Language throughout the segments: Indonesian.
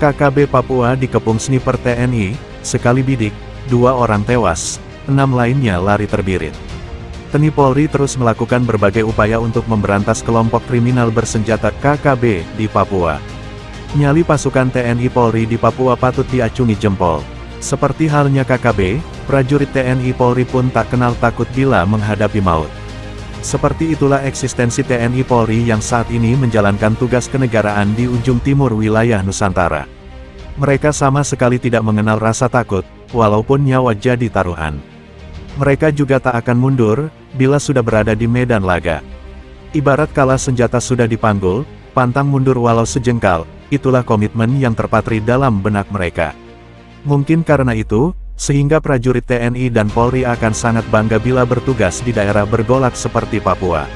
KKB Papua dikepung sniper TNI, sekali bidik, 2 orang tewas, 6 lainnya lari terbirit. TNI Polri terus melakukan berbagai upaya untuk memberantas kelompok kriminal bersenjata KKB di Papua. Nyali pasukan TNI Polri di Papua patut diacungi jempol. Seperti halnya KKB, prajurit TNI Polri pun tak kenal takut bila menghadapi maut. Seperti itulah eksistensi TNI Polri yang saat ini menjalankan tugas kenegaraan di ujung timur wilayah Nusantara. Mereka sama sekali tidak mengenal rasa takut, walaupun nyawa jadi taruhan. Mereka juga tak akan mundur, bila sudah berada di medan laga. Ibarat kala senjata sudah dipanggul, pantang mundur walau sejengkal, itulah komitmen yang terpatri dalam benak mereka. Mungkin karena itu, sehingga prajurit TNI dan Polri akan sangat bangga bila bertugas di daerah bergolak seperti Papua.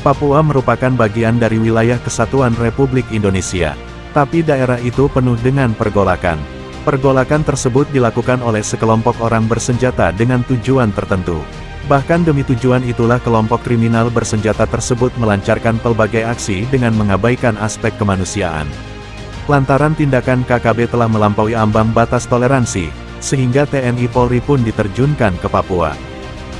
Papua merupakan bagian dari wilayah Kesatuan Republik Indonesia. Tapi daerah itu penuh dengan pergolakan. Pergolakan tersebut dilakukan oleh sekelompok orang bersenjata dengan tujuan tertentu. Bahkan demi tujuan itulah kelompok kriminal bersenjata tersebut melancarkan pelbagai aksi dengan mengabaikan aspek kemanusiaan. Lantaran tindakan KKB telah melampaui ambang batas toleransi, sehingga TNI Polri pun diterjunkan ke Papua.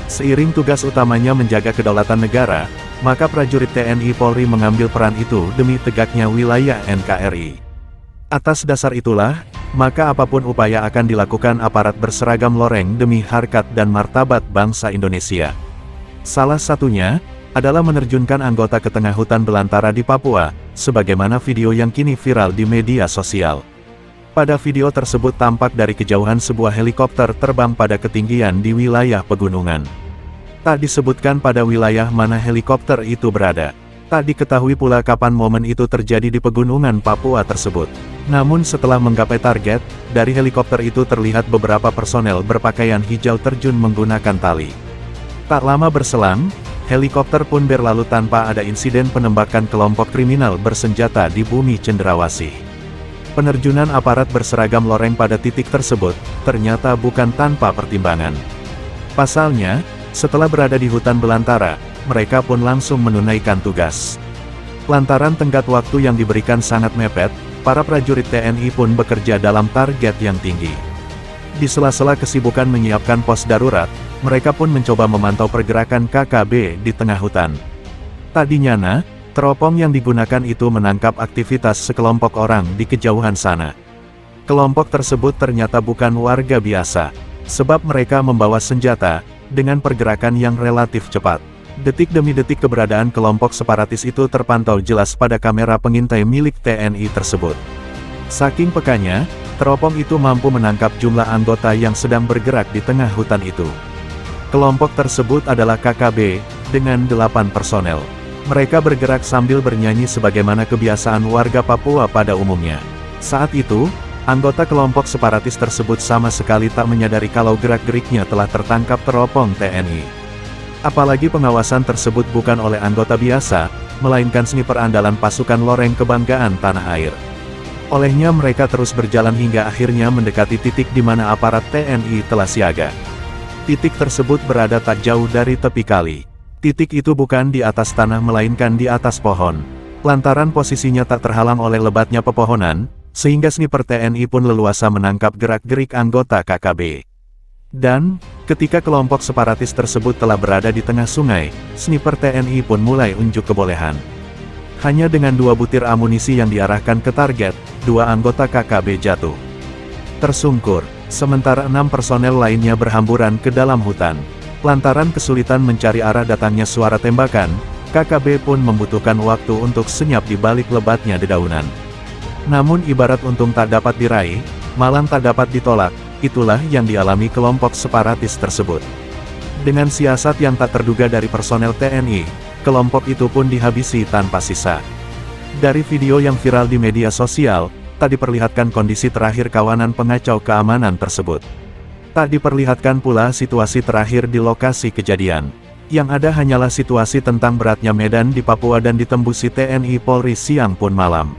Seiring tugas utamanya menjaga kedaulatan negara, maka prajurit TNI Polri mengambil peran itu demi tegaknya wilayah NKRI. Atas dasar itulah, maka apapun upaya akan dilakukan aparat berseragam loreng demi harkat dan martabat bangsa Indonesia. Salah satunya, adalah menerjunkan anggota ke tengah hutan belantara di Papua, sebagaimana video yang kini viral di media sosial. Pada video tersebut tampak dari kejauhan sebuah helikopter terbang pada ketinggian di wilayah pegunungan. Tak disebutkan pada wilayah mana helikopter itu berada. Tak diketahui pula kapan momen itu terjadi di pegunungan Papua tersebut. Namun setelah menggapai target, dari helikopter itu terlihat beberapa personel berpakaian hijau terjun menggunakan tali. Tak lama berselang, helikopter pun berlalu tanpa ada insiden penembakan kelompok kriminal bersenjata di bumi Cendrawasih. Penerjunan aparat berseragam loreng pada titik tersebut, ternyata bukan tanpa pertimbangan. Pasalnya, setelah berada di hutan belantara, mereka pun langsung menunaikan tugas. Lantaran tenggat waktu yang diberikan sangat mepet, para prajurit TNI pun bekerja dalam target yang tinggi. Di sela-sela kesibukan menyiapkan pos darurat, mereka pun mencoba memantau pergerakan KKB di tengah hutan. Tadinya, teropong yang digunakan itu menangkap aktivitas sekelompok orang di kejauhan sana. Kelompok tersebut ternyata bukan warga biasa, sebab mereka membawa senjata, dengan pergerakan yang relatif cepat. Detik demi detik keberadaan kelompok separatis itu terpantau jelas pada kamera pengintai milik TNI tersebut. Saking pekanya, teropong itu mampu menangkap jumlah anggota yang sedang bergerak di tengah hutan itu. Kelompok tersebut adalah KKB, dengan 8 personel. Mereka bergerak sambil bernyanyi sebagaimana kebiasaan warga Papua pada umumnya. Saat itu, anggota kelompok separatis tersebut sama sekali tak menyadari kalau gerak-geriknya telah tertangkap teropong TNI. Apalagi pengawasan tersebut bukan oleh anggota biasa, melainkan sniper andalan pasukan loreng kebanggaan tanah air. Olehnya mereka terus berjalan hingga akhirnya mendekati titik di mana aparat TNI telah siaga. Titik tersebut berada tak jauh dari tepi kali. Titik itu bukan di atas tanah melainkan di atas pohon. Lantaran posisinya tak terhalang oleh lebatnya pepohonan, sehingga sniper TNI pun leluasa menangkap gerak-gerik anggota KKB. Dan, ketika kelompok separatis tersebut telah berada di tengah sungai, sniper TNI pun mulai unjuk kebolehan. Hanya dengan 2 butir amunisi yang diarahkan ke target, 2 anggota KKB jatuh tersungkur, sementara 6 personel lainnya berhamburan ke dalam hutan. Lantaran kesulitan mencari arah datangnya suara tembakan, KKB pun membutuhkan waktu untuk senyap di balik lebatnya dedaunan. Namun ibarat untung tak dapat diraih, malang tak dapat ditolak, itulah yang dialami kelompok separatis tersebut. Dengan siasat yang tak terduga dari personel TNI, kelompok itu pun dihabisi tanpa sisa. Dari video yang viral di media sosial, tak diperlihatkan kondisi terakhir kawanan pengacau keamanan tersebut. Tak diperlihatkan pula situasi terakhir di lokasi kejadian. Yang ada hanyalah situasi tentang beratnya medan di Papua dan ditembusi TNI Polri siang pun malam.